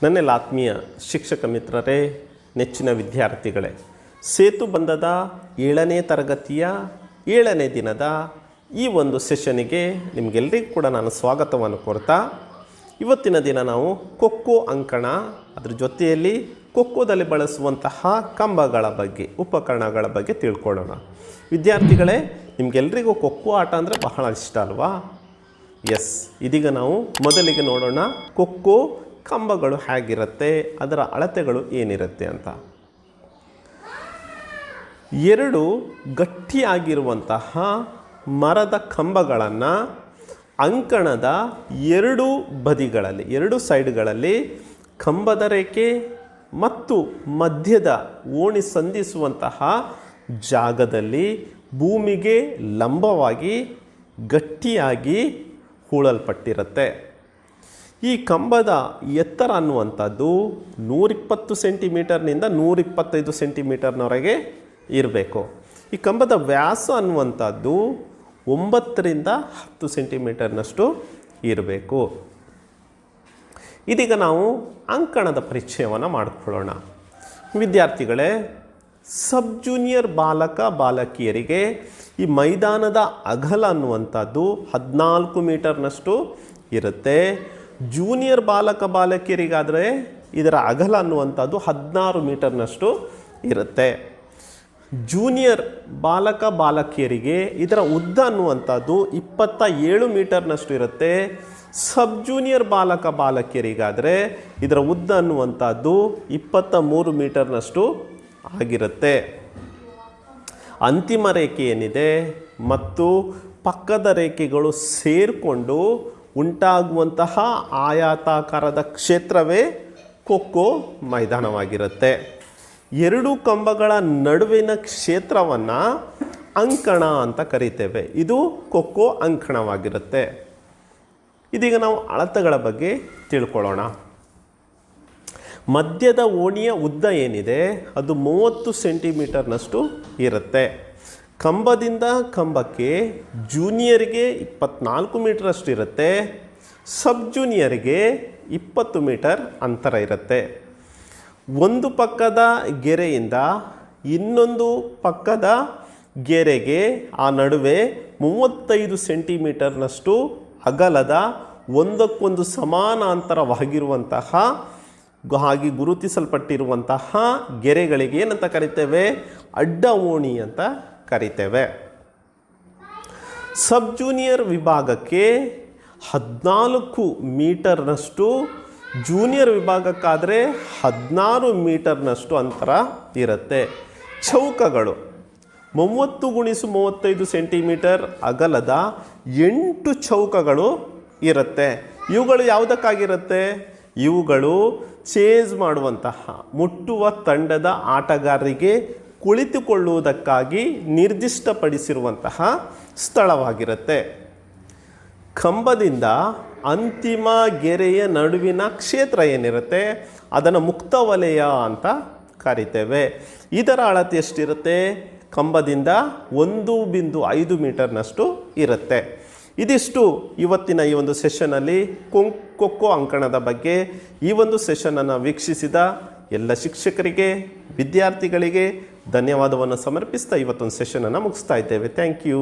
ನನ್ನೆಲ್ಲ ಆತ್ಮೀಯ ಶಿಕ್ಷಕ ಮಿತ್ರರೇ, ನೆಚ್ಚಿನ ವಿದ್ಯಾರ್ಥಿಗಳೇ, ಸೇತು ಬಂಧದ 7ನೇ ತರಗತಿಯ 7ನೇ ದಿನದ ಈ ಒಂದು ಸೆಷನಿಗೆ ನಿಮಗೆಲ್ಲರಿಗೂ ಕೂಡ ನಾನು ಸ್ವಾಗತವನ್ನು ಕೋರ್ತಾ, ಇವತ್ತಿನ ದಿನ ನಾವು ಖೋಖೋ ಅಂಕಣ, ಅದರ ಜೊತೆಯಲ್ಲಿ ಖೋಖೋದಲ್ಲಿ ಬಳಸುವಂತಹ ಕಂಬಗಳ ಬಗ್ಗೆ, ಉಪಕರಣಗಳ ಬಗ್ಗೆ ತಿಳ್ಕೊಳ್ಳೋಣ. ವಿದ್ಯಾರ್ಥಿಗಳೇ, ನಿಮಗೆಲ್ಲರಿಗೂ ಖೋಖೋ ಆಟ ಅಂದರೆ ಬಹಳ ಇಷ್ಟ ಅಲ್ವಾ? ಎಸ್, ಇದೀಗ ನಾವು ಮೊದಲಿಗೆ ನೋಡೋಣ ಖೋಖೋ ಕಂಬಗಳು ಹೇಗಿರುತ್ತೆ, ಅದರ ಅಳತೆಗಳು ಏನಿರುತ್ತೆ ಅಂತ. 2 ಗಟ್ಟಿಯಾಗಿರುವಂತಹ ಮರದ ಕಂಬಗಳನ್ನು ಅಂಕಣದ 2 ಬದಿಗಳಲ್ಲಿ, 2 ಸೈಡ್ಗಳಲ್ಲಿ ಕಂಬದ ರೇಖೆ ಮತ್ತು ಮಧ್ಯದ ಓಣಿ ಸಂಧಿಸುವಂತಹ ಜಾಗದಲ್ಲಿ ಭೂಮಿಗೆ ಲಂಬವಾಗಿ ಗಟ್ಟಿಯಾಗಿ ಹೂಳಲ್ಪಟ್ಟಿರುತ್ತೆ. ಈ ಕಂಬದ ಎತ್ತರ ಅನ್ನುವಂಥದ್ದು 120 ಸೆಂಟಿಮೀಟರ್ನಿಂದ 125 ಸೆಂಟಿಮೀಟರ್ನವರೆಗೆ ಇರಬೇಕು. ಈ ಕಂಬದ ವ್ಯಾಸ ಅನ್ನುವಂಥದ್ದು 9 ರಿಂದ 10 ಸೆಂಟಿಮೀಟರ್ನಷ್ಟು ಇರಬೇಕು. ಇದೀಗ ನಾವು ಅಂಕಣದ ಪರಿಚಯವನ್ನು ಮಾಡಿಕೊಳ್ಳೋಣ. ವಿದ್ಯಾರ್ಥಿಗಳೇ, ಸಬ್ ಜೂನಿಯರ್ ಬಾಲಕ ಬಾಲಕಿಯರಿಗೆ ಈ ಮೈದಾನದ ಅಗಲ ಅನ್ನುವಂಥದ್ದು 14 ಮೀಟರ್ನಷ್ಟು ಇರುತ್ತೆ. ಜೂನಿಯರ್ ಬಾಲಕ ಬಾಲಕಿಯರಿಗಾದರೆ ಇದರ ಅಗಲ ಅನ್ನುವಂಥದ್ದು 16 ಮೀಟರ್ನಷ್ಟು ಇರುತ್ತೆ. ಜೂನಿಯರ್ ಬಾಲಕ ಬಾಲಕಿಯರಿಗೆ ಇದರ ಉದ್ದ ಅನ್ನುವಂಥದ್ದು 27 ಮೀಟರ್ನಷ್ಟು ಇರುತ್ತೆ. ಸಬ್ ಜೂನಿಯರ್ ಬಾಲಕ ಬಾಲಕಿಯರಿಗಾದರೆ ಇದರ ಉದ್ದ ಅನ್ನುವಂಥದ್ದು 23 ಮೀಟರ್ನಷ್ಟು ಆಗಿರುತ್ತೆ. ಅಂತಿಮ ರೇಖೆ ಏನಿದೆ ಮತ್ತು ಪಕ್ಕದ ರೇಖೆಗಳು ಸೇರಿಕೊಂಡು ಉಂಟಾಗುವಂತಹ ಆಯಾತಾಕಾರದ ಕ್ಷೇತ್ರವೇ ಖೋಖೋ ಮೈದಾನವಾಗಿರುತ್ತೆ. 2 ಕಂಬಗಳ ನಡುವಿನ ಕ್ಷೇತ್ರವನ್ನು ಅಂಕಣ ಅಂತ ಕರೀತೇವೆ. ಇದು ಖೋಖೋ ಅಂಕಣವಾಗಿರುತ್ತೆ. ಇದೀಗ ನಾವು ಅಳತೆಗಳ ಬಗ್ಗೆ ತಿಳ್ಕೊಳ್ಳೋಣ. ಮಧ್ಯದ ಓಣಿಯ ಉದ್ದ ಏನಿದೆ ಅದು 30 ಸೆಂಟಿಮೀಟರ್ನಷ್ಟು ಇರುತ್ತೆ. ಕಂಬದಿಂದ ಕಂಬಕ್ಕೆ ಜೂನಿಯರ್ಗೆ 24 ಮೀಟರಷ್ಟು ಇರುತ್ತೆ. ಸಬ್ ಜೂನಿಯರ್ಗೆ 20 ಮೀಟರ್ ಅಂತರ ಇರುತ್ತೆ. ಒಂದು ಪಕ್ಕದ ಗೆರೆಯಿಂದ ಇನ್ನೊಂದು ಪಕ್ಕದ ಗೆರೆಗೆ ಆ ನಡುವೆ 35 ಸೆಂಟಿಮೀಟರ್ನಷ್ಟು ಅಗಲದ ಒಂದಕ್ಕೊಂದು ಸಮಾನಾಂತರವಾಗಿರುವಂತಹ ಹಾಗೆ ಗುರುತಿಸಲ್ಪಟ್ಟಿರುವಂತಹ ಗೆರೆಗಳಿಗೆ ಏನಂತ ಕರಿತೇವೆ? ಅಡ್ಡ ಓಣಿ ಅಂತ ಕರಿತೇವೆ. ಸಬ್ ಜೂನಿಯರ್ ವಿಭಾಗಕ್ಕೆ 14 ಮೀಟರ್ನಷ್ಟು, ಜೂನಿಯರ್ ವಿಭಾಗಕ್ಕಾದರೆ 16 ಮೀಟರ್ನಷ್ಟು ಅಂತರ ಇರುತ್ತೆ. ಚೌಕಗಳು 30x35 ಸೆಂಟಿಮೀಟರ್ ಅಗಲದ 8 ಚೌಕಗಳು ಇರುತ್ತೆ. ಇವುಗಳು ಯಾವುದಕ್ಕಾಗಿರುತ್ತೆ? ಇವುಗಳು ಚೇಸ್ ಮಾಡುವಂತಹ, ಮುಟ್ಟುವ ತಂಡದ ಆಟಗಾರರಿಗೆ ಕುಳಿತುಕೊಳ್ಳುವುದಕ್ಕಾಗಿ ನಿರ್ದಿಷ್ಟಪಡಿಸಿರುವಂತಹ ಸ್ಥಳವಾಗಿರುತ್ತೆ. ಕಂಬದಿಂದ ಅಂತಿಮ ಗೆರೆಯ ನಡುವಿನ ಕ್ಷೇತ್ರ ಏನಿರುತ್ತೆ ಅದನ್ನು ಮುಕ್ತ ವಲಯ ಅಂತ ಕರಿತೇವೆ. ಇದರ ಅಳತೆ ಎಷ್ಟಿರುತ್ತೆ? ಕಂಬದಿಂದ 1.5 ಮೀಟರ್ನಷ್ಟು ಇರುತ್ತೆ. ಇದಿಷ್ಟು ಇವತ್ತಿನ ಈ ಒಂದು ಸೆಷನಲ್ಲಿ ಖೋಖೋ ಅಂಕಣದ ಬಗ್ಗೆ. ಈ ಒಂದು ಸೆಷನನ್ನು ವೀಕ್ಷಿಸಿದ ಎಲ್ಲ ಶಿಕ್ಷಕರಿಗೆ, ವಿದ್ಯಾರ್ಥಿಗಳಿಗೆ ಧನ್ಯವಾದವನ್ನು ಸಮರ್ಪಿಸ್ತಾ ಇವತ್ತೊಂದು ಸೆಷನನ್ನು ಮುಗಿಸ್ತಾ ಇದ್ದೇವೆ. Thank you.